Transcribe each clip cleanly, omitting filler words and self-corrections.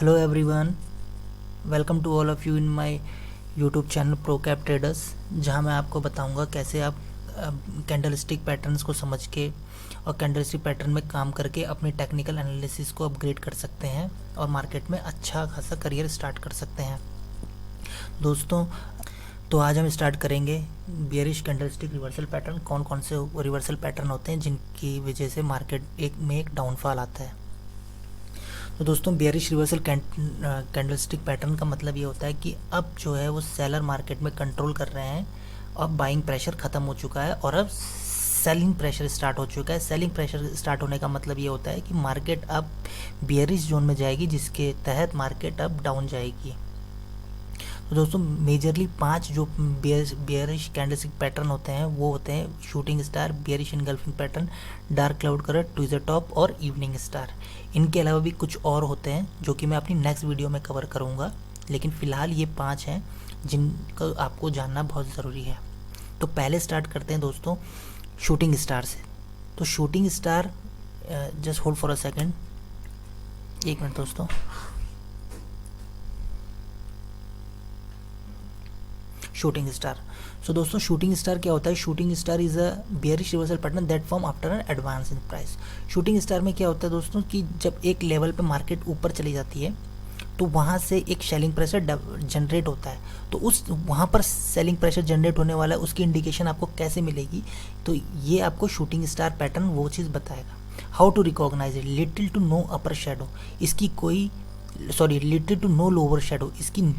Hello everyone, welcome to all of you in my YouTube channel pro cap traders, जहां मैं आपको बताऊंगा कैसे आप कैंडलस्टिक पैटर्न्स को समझ के और कैंडलस्टिक पैटर्न में काम करके अपने टेक्निकल एनालिसिस को अपग्रेड कर सकते हैं और मार्केट में अच्छा खासा करियर स्टार्ट कर सकते हैं। दोस्तों, तो आज हम स्टार्ट करेंगे बियरिश कैंडलस्टिक रिवर्सल पैटर्न। कौन कौन से रिवर्सल पैटर्न होते हैं जिनकी वजह से मार्केट एक डाउनफॉल आता है। तो दोस्तों, बियरिश रिवर्सल कैंडलस्टिक पैटर्न का मतलब ये होता है कि अब जो है वो सेलर मार्केट में कंट्रोल कर रहे हैं और बाइंग प्रेशर ख़त्म हो चुका है और अब सेलिंग प्रेशर स्टार्ट हो चुका है। सेलिंग प्रेशर स्टार्ट होने का मतलब ये होता है कि मार्केट अब बियरिश जोन में जाएगी, जिसके तहत मार्केट अब डाउन जाएगी। तो दोस्तों, मेजरली 5 जो बियरिश कैंडलस्टिक पैटर्न होते हैं वो होते हैं shooting star, bearish engulfing pattern, dark cloud colour, tweezer top और इवनिंग स्टार। इनके अलावा भी कुछ और होते हैं जो कि मैं अपनी नेक्स्ट वीडियो में कवर करूँगा, लेकिन फ़िलहाल ये 5 हैं जिनका आपको जानना बहुत ज़रूरी है। तो पहले स्टार्ट करते हैं दोस्तों शूटिंग स्टार से। तो shooting star, just hold for a second, 1 minute दोस्तों। Shooting star. सो दोस्तों, शूटिंग स्टार क्या होता है? Shooting star is a bearish reversal pattern that form after an advance in price. Shooting star में क्या होता है दोस्तों कि जब एक लेवल पे मार्केट ऊपर चली जाती है तो वहाँ से एक सेलिंग प्रेशर जनरेट होता है। तो उस वहाँ पर सेलिंग प्रेशर जनरेट होने वाला है, उसकी इंडिकेशन आपको कैसे मिलेगी? तो ये आपको शूटिंग स्टार पैटर्न वो चीज़ बताएगा। How to recognise it? Little to no upper shadow, इसकी कोई little to no lower shadow, इसकी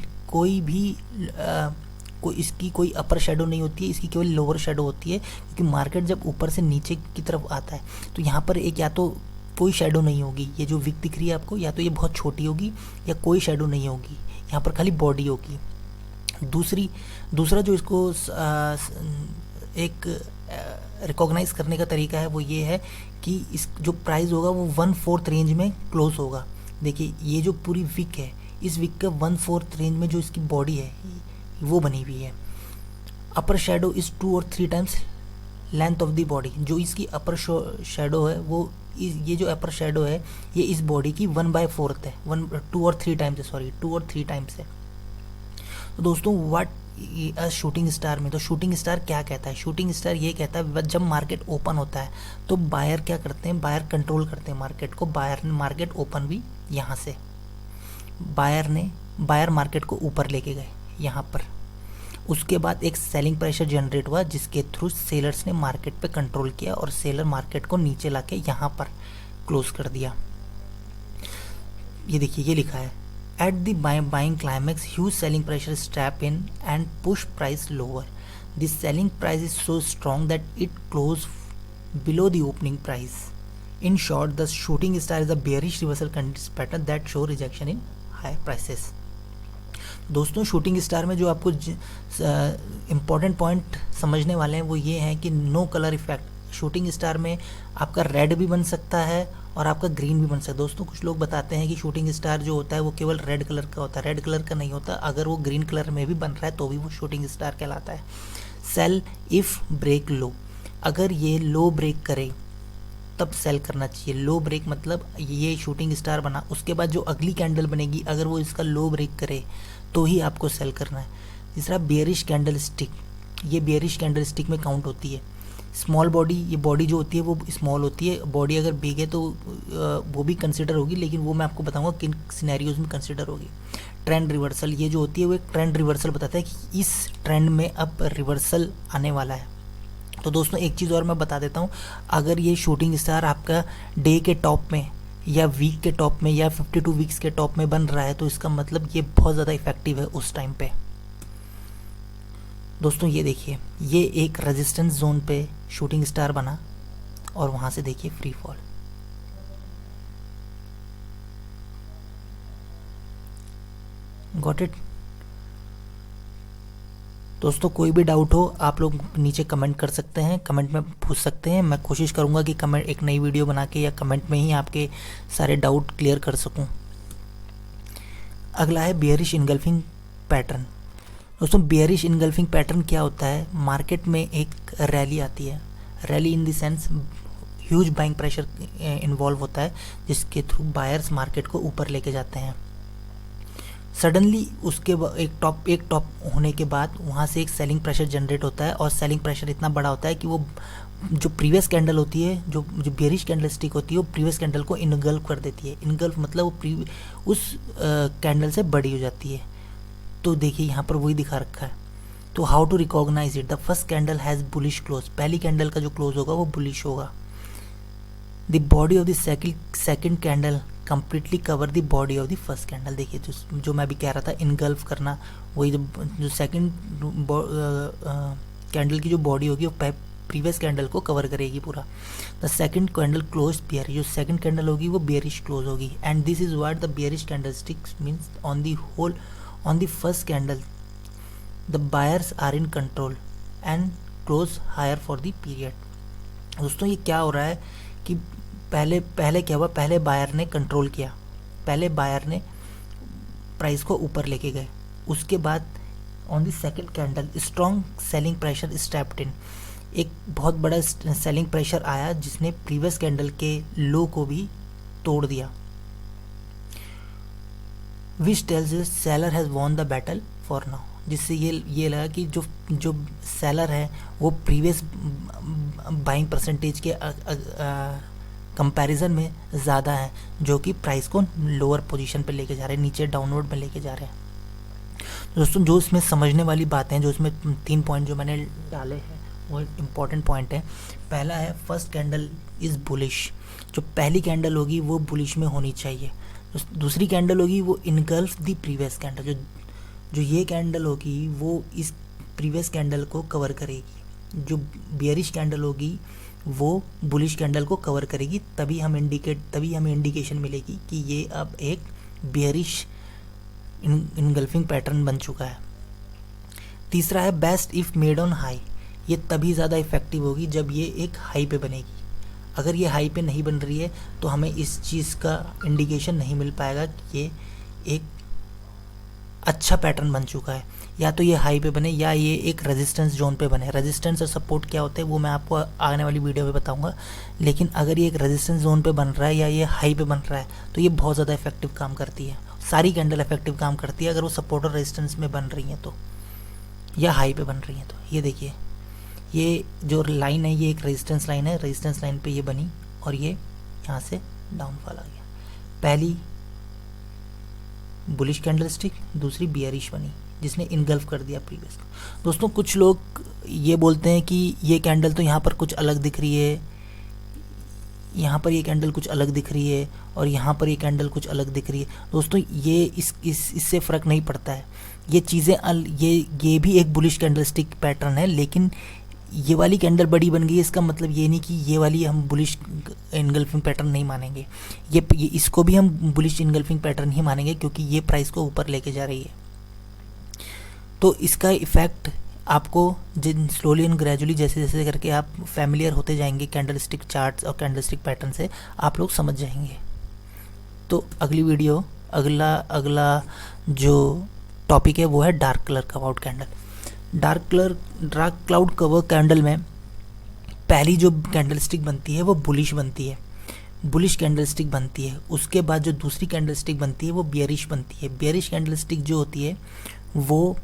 कोई अपर शेडो नहीं होती है, इसकी केवल लोअर शेडो होती है। क्योंकि मार्केट जब ऊपर से नीचे की तरफ आता है तो यहाँ पर एक या तो कोई शेडो नहीं होगी, ये जो विक दिख रही है आपको, या तो ये बहुत छोटी होगी या कोई शेडो नहीं होगी, यहाँ पर खाली बॉडी होगी। दूसरा जो इसको एक रिकॉग्नाइज करने का तरीका है वो ये है कि इस जो प्राइस होगा वो 1/4 रेंज में क्लोज होगा। देखिए, ये जो पूरी विक है, इस विक का 1/4 रेंज में जो इसकी बॉडी है वो बनी हुई है। अपर शेडो इज़ 2 और 3 times length of the body. जो इसकी अपर शेडो है वो ये जो अपर शेडो है ये इस बॉडी की 1/4 है, 2 और 3 टाइम्स है। तो दोस्तों, व्हाट शूटिंग स्टार में, तो शूटिंग स्टार क्या कहता है? शूटिंग स्टार ये कहता है जब मार्केट ओपन होता है तो बायर क्या करते हैं? बायर कंट्रोल करते हैं मार्केट को। मार्केट ओपन भी यहाँ से बायर मार्केट को ऊपर लेके गए यहाँ पर। उसके बाद एक सेलिंग प्रेशर जनरेट हुआ जिसके थ्रू सेलर्स ने मार्केट पे कंट्रोल किया और सेलर मार्केट को नीचे लाके यहाँ पर क्लोज कर दिया। ये देखिए, ये लिखा है at the buying climax huge selling pressure strap in and push price lower. This selling price is so strong that it close below the opening price. In short, the shooting star is a bearish reversal pattern that show rejection in high prices. दोस्तों, shooting star में जो आपको important point समझने वाले हैं वो ये हैं कि no colour effect. Shooting star में आपका रेड भी बन सकता है और आपका ग्रीन भी बन सकता है। दोस्तों, कुछ लोग बताते हैं कि शूटिंग स्टार जो होता है वो केवल रेड कलर का होता है। रेड कलर का नहीं होता, अगर वो ग्रीन कलर में भी बन रहा है तो भी वो शूटिंग स्टार कहलाता है। सेल इफ़ ब्रेक लो, अगर ये लो ब्रेक करे तब सेल करना चाहिए। लो ब्रेक मतलब ये शूटिंग स्टार बना, उसके बाद जो अगली कैंडल बनेगी अगर वो इसका लो ब्रेक करे तो ही आपको सेल करना है। तीसरा, बेयरिश कैंडल स्टिक, ये बेयरिश कैंडल स्टिक में काउंट होती है। स्मॉल बॉडी, ये बॉडी जो होती है वो स्मॉल होती है। बॉडी अगर बिग है तो वो भी कंसिडर होगी, लेकिन वो मैं आपको बताऊंगा किन सिनेरियोज में कंसिडर होगी। ट्रेंड रिवर्सल, ये जो होती है वो एक ट्रेंड रिवर्सल बताता है कि इस ट्रेंड में अब रिवर्सल आने वाला है। तो दोस्तों, एक चीज़ और मैं बता देता हूँ, अगर ये शूटिंग स्टार आपका डे के टॉप में या वीक के टॉप में या 52 वीक्स के टॉप में बन रहा है तो इसका मतलब ये बहुत ज़्यादा इफेक्टिव है उस टाइम पे। दोस्तों, ये देखिए, ये एक रेजिस्टेंस जोन पे शूटिंग स्टार बना और वहाँ से देखिए फ्री फॉल। Got it? दोस्तों, कोई भी डाउट हो आप लोग नीचे कमेंट कर सकते हैं, कमेंट में पूछ सकते हैं। मैं कोशिश करूंगा कि कमेंट एक नई वीडियो बना के या कमेंट में ही आपके सारे डाउट क्लियर कर सकूं। अगला है बियरिश इनगल्फिंग पैटर्न। दोस्तों, बियरिश इनगल्फिंग पैटर्न क्या होता है? मार्केट में एक रैली आती है, rally in the sense huge buying pressure involve होता है जिसके थ्रू बायर्स मार्केट को ऊपर लेके जाते हैं। सडनली उसके एक टॉप होने के बाद वहाँ से एक सेलिंग प्रेशर जनरेट होता है और सेलिंग प्रेशर इतना बड़ा होता है कि वो जो प्रीवियस कैंडल होती है, जो बेयरिश कैंडल स्टिक होती है, वो प्रीवियस कैंडल को इनगल्फ कर देती है। इनगल्फ मतलब वो उस कैंडल से बड़ी हो जाती है। तो देखिए यहाँ पर वही दिखा रखा है। तो how to recognise it, the first candle has bullish close, पहली कैंडल का जो क्लोज होगा वो बुलिश होगा। The body of the second candle completely cover the body of the first candle. देखिए जो मैं भी कह रहा था इनगल्फ करना, वही जो सेकंड कैंडल की जो बॉडी होगी वो प्रीवियस कैंडल को कवर करेगी पूरा। The second candle close bearish, जो सेकंड कैंडल होगी वो बियरिश क्लोज होगी। And this is what the bearish candle sticks means on the whole on the first candle the buyers are in control and close higher for the period. दोस्तों ये क्या हो रहा है कि पहले क्या हुआ, पहले बायर ने कंट्रोल किया, पहले बायर ने प्राइस को ऊपर लेके गए। उसके बाद on the second candle strong selling pressure stepped in, एक बहुत बड़ा सेलिंग प्रेशर आया जिसने प्रीवियस कैंडल के लो को भी तोड़ दिया। Which tells you seller has won the battle for now, जिससे ये लगा कि जो सेलर है वो प्रीवियस बाइंग परसेंटेज के कंपैरिजन में ज़्यादा है, जो कि प्राइस को लोअर पोजीशन पे लेके जा रहे हैं, नीचे डाउनवर्ड में लेके जा रहे हैं। दोस्तों जो इसमें समझने वाली बातें हैं, जो इसमें 3 पॉइंट जो मैंने डाले हैं वो इम्पॉर्टेंट पॉइंट है। पहला है फर्स्ट कैंडल इज़ बुलिश, जो पहली कैंडल होगी वो बुलिश में होनी चाहिए। दूसरी कैंडल होगी वो इनगल्फ द प्रीवियस कैंडल, जो ये कैंडल होगी वो इस प्रीवियस कैंडल को कवर करेगी। जो बियरिश कैंडल होगी वो बुलिश कैंडल को कवर करेगी, तभी हमें इंडिकेशन मिलेगी कि ये अब एक बियरिश इनगल्फिंग पैटर्न बन चुका है। तीसरा है best if made on high, ये तभी ज़्यादा इफेक्टिव होगी जब ये एक हाई पे बनेगी। अगर ये हाई पे नहीं बन रही है तो हमें इस चीज़ का इंडिकेशन नहीं मिल पाएगा कि ये एक अच्छा पैटर्न बन चुका है। या तो ये हाई पे बने या ये एक रेजिस्टेंस जोन पे बने। रेजिस्टेंस और सपोर्ट क्या होते हैं वो मैं आपको आने वाली वीडियो में बताऊंगा, लेकिन अगर ये एक रेजिस्टेंस जोन पे बन रहा है या ये हाई पे बन रहा है तो ये बहुत ज़्यादा इफेक्टिव काम करती है। सारी कैंडल इफेक्टिव काम करती है अगर वो सपोर्ट और रेजिस्टेंस में बन रही हैं तो, या हाई पे बन रही हैं तो। ये देखिए ये जो लाइन है ये एक रेजिस्टेंस लाइन है, रेजिस्टेंस लाइन पे ये बनी और ये यहाँ से डाउनफॉल आ गया। पहली बुलिश कैंडल स्टिक, दूसरी बियरिश बनी जिसने इनगल्फ कर दिया प्रीवियस को। दोस्तों कुछ लोग ये बोलते हैं कि ये कैंडल तो यहाँ पर कुछ अलग दिख रही है, यहाँ पर ये कैंडल कुछ अलग दिख रही है और यहाँ पर ये कैंडल कुछ अलग दिख रही है। दोस्तों ये इससे फ़र्क नहीं पड़ता है। ये चीज़ें ये भी एक बुलिश कैंडल स्टिक पैटर्न है, लेकिन ये वाली कैंडल बड़ी बन गई, इसका मतलब ये नहीं कि ये वाली हम बुलिश इनगल्फिंग पैटर्न नहीं मानेंगे। ये इसको भी हम बुलिश इनगल्फिंग पैटर्न ही मानेंगे क्योंकि ये प्राइस को ऊपर लेके जा रही है। तो इसका इफ़ेक्ट आपको स्लोली एंड ग्रेजुअली जैसे जैसे करके आप फैमिलियर होते जाएंगे कैंडल स्टिक चार्ट्स और कैंडल स्टिक पैटर्न से, आप लोग समझ जाएंगे। तो अगली वीडियो अगला जो टॉपिक है वो है dark cloud cover candle. Dark cloud cover candle में पहली जो कैंडल स्टिक बनती है वो बुलिश बनती है, बुलिश कैंडल स्टिक बनती है। उसके बाद जो दूसरी कैंडल स्टिक बनती है वो बियरिश बनती है। बियरिश कैंडल स्टिक जो होती है वो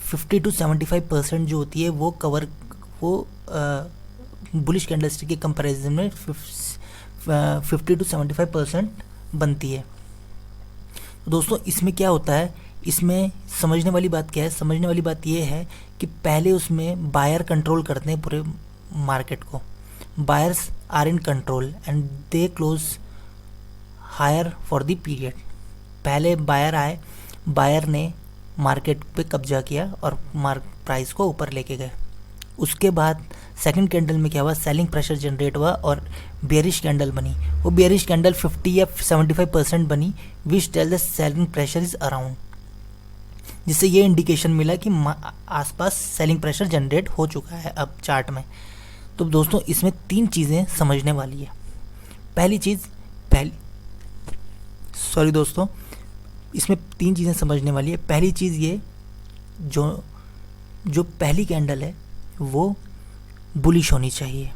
50 to 75% जो होती है वो बुलिश कैंडल स्टिक के कंपैरिजन में 50 to 75% बनती है। दोस्तों इसमें क्या होता है, इसमें समझने वाली बात क्या है, समझने वाली बात ये है कि पहले उसमें बायर कंट्रोल करते हैं पूरे मार्केट को। Buyers are in control and they close higher for the period. पहले बायर आए, बायर ने मार्केट पे कब्जा किया और प्राइस को ऊपर लेके गए। उसके बाद सेकंड कैंडल में क्या हुआ, सेलिंग प्रेशर जनरेट हुआ और बेयरिश कैंडल बनी। वो बेयरिश कैंडल 50 या 75% बनी, which tell the selling pressure is around, जिससे ये इंडिकेशन मिला कि आसपास सेलिंग प्रेशर जनरेट हो चुका है अब चार्ट में। तो दोस्तों इसमें 3 चीज़ें समझने वाली है। दोस्तों इसमें 3 चीज़ें समझने वाली है। पहली चीज़ ये जो पहली कैंडल है वो बुलिश होनी चाहिए।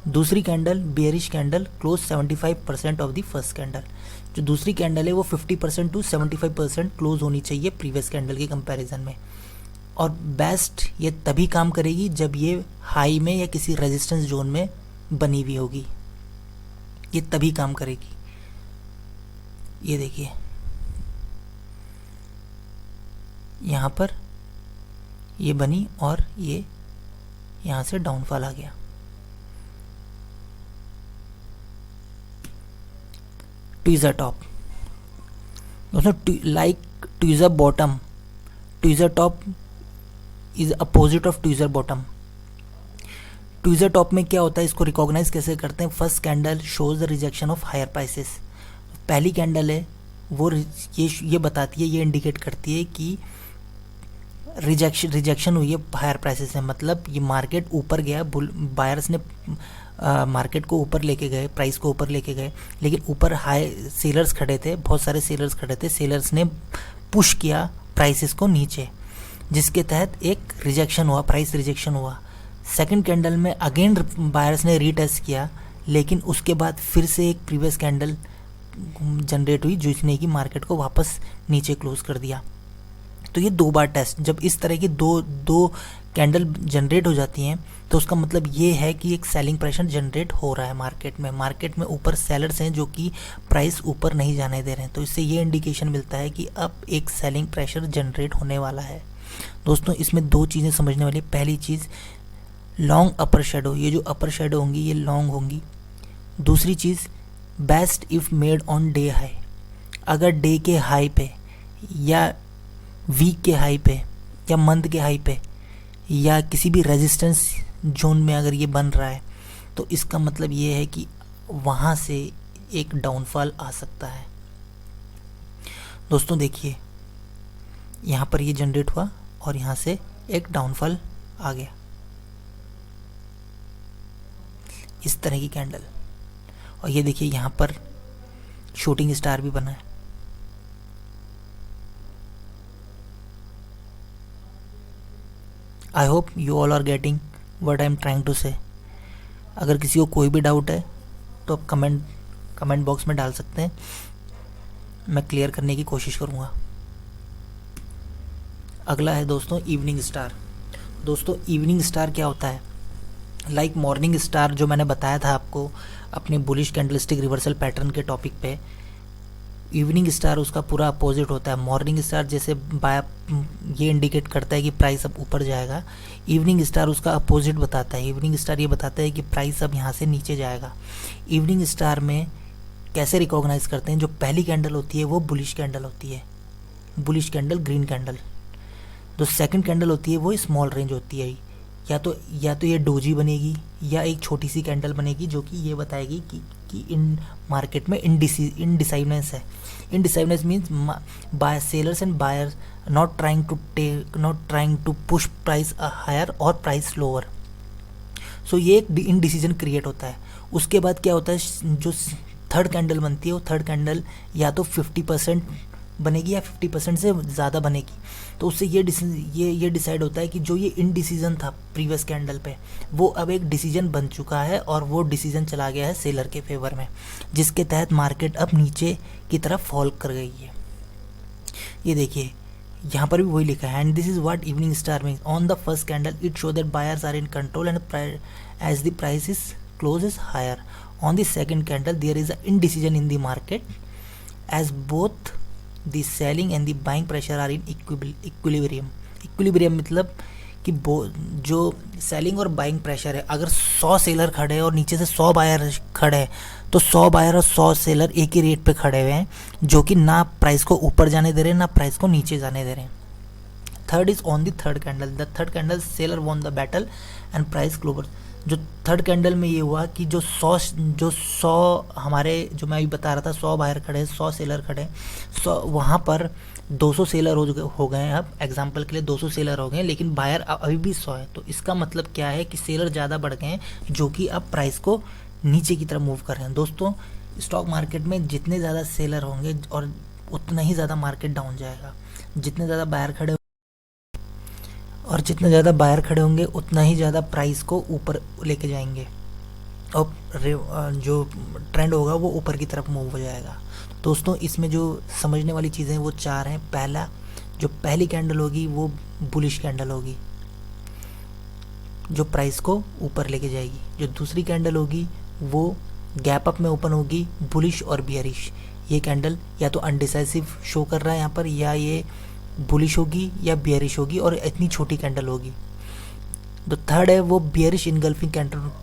दूसरी candle bearish candle close 75% of the first candle. जो दूसरी कैंडल है वो 50% टू 75% क्लोज होनी चाहिए प्रीवियस कैंडल के कंपैरिजन में। और बेस्ट ये तभी काम करेगी जब ये हाई में या किसी रेजिस्टेंस जोन में बनी हुई होगी, ये तभी काम करेगी। ये देखिए यहाँ पर ये बनी और ये यहाँ से डाउनफॉल आ गया। ट्वीज़र टॉप दोस्तों, like tweezer bottom, tweezer top is opposite of tweezer bottom. Tweezer top में क्या होता है, इसको रिकॉग्नाइज कैसे करते हैं? First candle shows the rejection of higher prices. पहली कैंडल है वो ये बताती है, ये इंडिकेट करती है कि रिजेक्शन हुई है हायर प्राइसेस से, मतलब ये मार्केट ऊपर गया, बायर्स ने मार्केट को ऊपर लेके गए, प्राइस को ऊपर लेके गए, लेकिन ऊपर हाई सेलर्स खड़े थे, बहुत सारे सेलर्स खड़े थे, सेलर्स ने पुश किया प्राइसेस को नीचे, जिसके तहत एक रिजेक्शन हुआ, प्राइस रिजेक्शन हुआ। सेकंड कैंडल में अगेन बायर्स ने रीटेस्ट किया, लेकिन उसके बाद फिर से एक प्रीवियस कैंडल जनरेट हुई जिसने कि मार्केट को वापस नीचे क्लोज कर दिया। तो ये 2 बार टेस्ट, जब इस तरह की दो कैंडल जनरेट हो जाती हैं तो उसका मतलब ये है कि एक सेलिंग प्रेशर जनरेट हो रहा है मार्केट में। मार्केट में ऊपर सेलर्स हैं जो कि प्राइस ऊपर नहीं जाने दे रहे हैं, तो इससे ये इंडिकेशन मिलता है कि अब एक सेलिंग प्रेशर जनरेट होने वाला है। दोस्तों इसमें 2 चीज़ें समझने वाली। पहली चीज़ लॉन्ग अपर शेडो, ये जो अपर शेडो होंगी ये लॉन्ग होंगी। दूसरी चीज़ best if made on day high, अगर डे के हाई पे या वीक के हाई पे या मंथ के हाई पे या किसी भी रेजिस्टेंस जोन में अगर ये बन रहा है तो इसका मतलब ये है कि वहाँ से एक डाउनफॉल आ सकता है। दोस्तों देखिए यहाँ पर ये जनरेट हुआ और यहाँ से एक डाउनफॉल आ गया, इस तरह की कैंडल। और ये देखिए यहाँ पर शूटिंग स्टार भी बना है। I hope you all are getting what I am trying to say. अगर किसी को कोई भी डाउट है तो आप कमेंट बॉक्स में डाल सकते हैं, मैं क्लियर करने की कोशिश करूँगा। अगला है दोस्तों इवनिंग स्टार। दोस्तों इवनिंग स्टार क्या होता है? लाइक मॉर्निंग स्टार जो मैंने बताया था आपको अपने बुलिश कैंडलस्टिक रिवर्सल पैटर्न के टॉपिक पे, इवनिंग स्टार उसका पूरा अपोजिट होता है। मॉर्निंग स्टार जैसे ये इंडिकेट करता है कि प्राइस अब ऊपर जाएगा, इवनिंग स्टार उसका अपोजिट बताता है। इवनिंग स्टार ये बताता है कि प्राइस अब यहाँ से नीचे जाएगा। इवनिंग स्टार में कैसे रिकॉग्नाइज करते हैं? जो पहली कैंडल होती है वो बुलिश कैंडल होती है, बुलिश कैंडल ग्रीन कैंडल। जो सेकंड कैंडल होती है वो स्मॉल रेंज होती है, या तो ये डोजी बनेगी या एक छोटी सी कैंडल बनेगी जो कि ये बताएगी कि इन मार्केट में इनडिसाइवनेस है। Indecisiveness means buy sellers and buyers not trying to push price higher और प्राइस लोअर। सो ये एक इनडिसीजन क्रिएट होता है। उसके बाद क्या होता है, जो थर्ड कैंडल बनती है वो थर्ड कैंडल या तो 50% बनेगी या 50% से ज़्यादा बनेगी। तो उससे ये डिसाइड होता है कि जो ये इनडिसीजन था प्रीवियस कैंडल पे वो अब एक डिसीजन बन चुका है और वो डिसीजन चला गया है सेलर के फेवर में, जिसके तहत मार्केट अब नीचे की तरफ फॉल कर गई है। ये देखिए यहाँ पर भी वही लिखा है, and this is what evening star means on the first candle it show that buyers are in control and as the price is close is higher. On the second candle there is a indecision in the market as both the selling and the buying pressure are in equilibrium. Equilibrium मतलब कि जो selling और buying pressure है, अगर 100 seller खड़े हैं और नीचे से 100 बायर खड़े हैं तो 100 बायर और 100 सेलर एक ही रेट पे खड़े हुए हैं, जो कि ना प्राइस को ऊपर जाने दे रहे हैं ना प्राइस को नीचे जाने दे रहे हैं। Third is on the third candle, the third candle seller won the battle and price global. जो थर्ड कैंडल में ये हुआ कि जो 100 हमारे जो मैं अभी बता रहा था 100 बायर खड़े हैं 100 सेलर खड़े हैं, 100 वहाँ पर 200 सेलर हो गए हैं। अब एग्जांपल के लिए 200 सेलर हो गए हैं, लेकिन बायर अभी भी 100 है। तो इसका मतलब क्या है कि सेलर ज़्यादा बढ़ गए हैं जो कि अब प्राइस को नीचे की तरफ मूव कर रहे हैं। दोस्तों स्टॉक मार्केट में जितने ज़्यादा सेलर होंगे और उतना ही ज़्यादा मार्केट डाउन जाएगा। जितने ज़्यादा बायर खड़े होंगे उतना ही ज़्यादा प्राइस को ऊपर लेके जाएंगे। जो ट्रेंड होगा वो ऊपर की तरफ मूव हो जाएगा। दोस्तों इसमें जो समझने वाली चीज़ें वो 4 हैं। पहला, जो पहली कैंडल होगी वो बुलिश कैंडल होगी जो प्राइस को ऊपर लेके जाएगी। जो दूसरी कैंडल होगी वो गैप अप में ओपन होगी, बुलिश और बियरिश। ये कैंडल या तो अनडिसाइसिव शो कर रहा है यहाँ पर, या ये बुलिश होगी या बियरिश होगी और इतनी छोटी कैंडल होगी। जो थर्ड है वो बियरिश इनगल्फिंग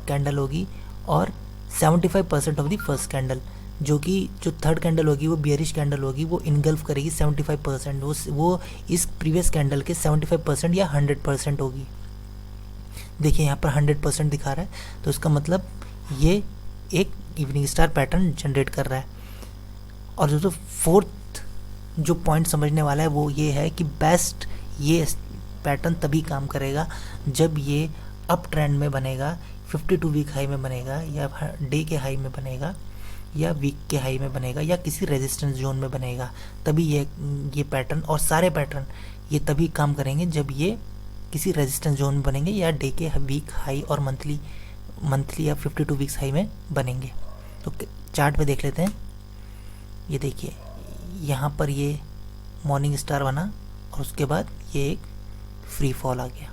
कैंडल होगी और 75% ऑफ द फर्स्ट कैंडल, जो थर्ड कैंडल होगी वो बियरिश कैंडल होगी, वो इनगल्फ करेगी 75%, वो इस प्रीवियस कैंडल के 75% या 100% होगी। देखिए यहाँ पर 100% दिखा रहा है, तो इसका मतलब ये एक इवनिंग स्टार पैटर्न जनरेट कर रहा है। और जो फोर्थ जो पॉइंट समझने वाला है वो ये है कि बेस्ट ये पैटर्न तभी काम करेगा जब ये अप ट्रेंड में बनेगा, 52 वीक हाई में बनेगा, या डे के हाई में बनेगा, या वीक के हाई में बनेगा, या किसी रेजिस्टेंस जोन में बनेगा। तभी ये पैटर्न और सारे पैटर्न ये तभी काम करेंगे जब ये किसी रेजिस्टेंस जोन में बनेंगे या डे के वीक हाई और मंथली या 52 वीक्स हाई में बनेंगे। तो चार्ट पे देख लेते हैं। ये देखिए यहाँ पर ये मॉर्निंग स्टार बना और उसके बाद ये एक फ्री फॉल आ गया।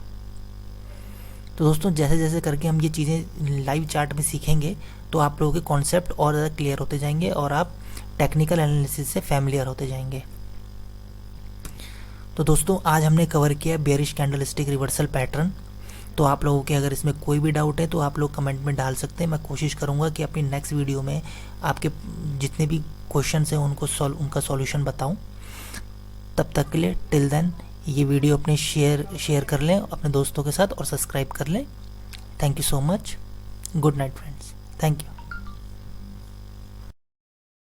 तो दोस्तों जैसे जैसे करके हम ये चीज़ें लाइव चार्ट में सीखेंगे तो आप लोगों के कॉन्सेप्ट और ज़्यादा क्लियर होते जाएंगे और आप टेक्निकल एनालिसिस से फैमिलियर होते जाएंगे। तो दोस्तों आज हमने कवर किया बेयरिश कैंडलस्टिक रिवर्सल पैटर्न। तो आप लोगों के अगर इसमें कोई भी डाउट है तो आप लोग कमेंट में डाल सकते हैं। मैं कोशिश करूंगा कि अपनी नेक्स्ट वीडियो में आपके जितने भी क्वेश्चन हैं उनका सॉल्यूशन बताऊं। तब तक के लिए टिल देन ये वीडियो अपने शेयर कर लें अपने दोस्तों के साथ और सब्सक्राइब कर लें। Thank you so much. Good night friends. Thank you.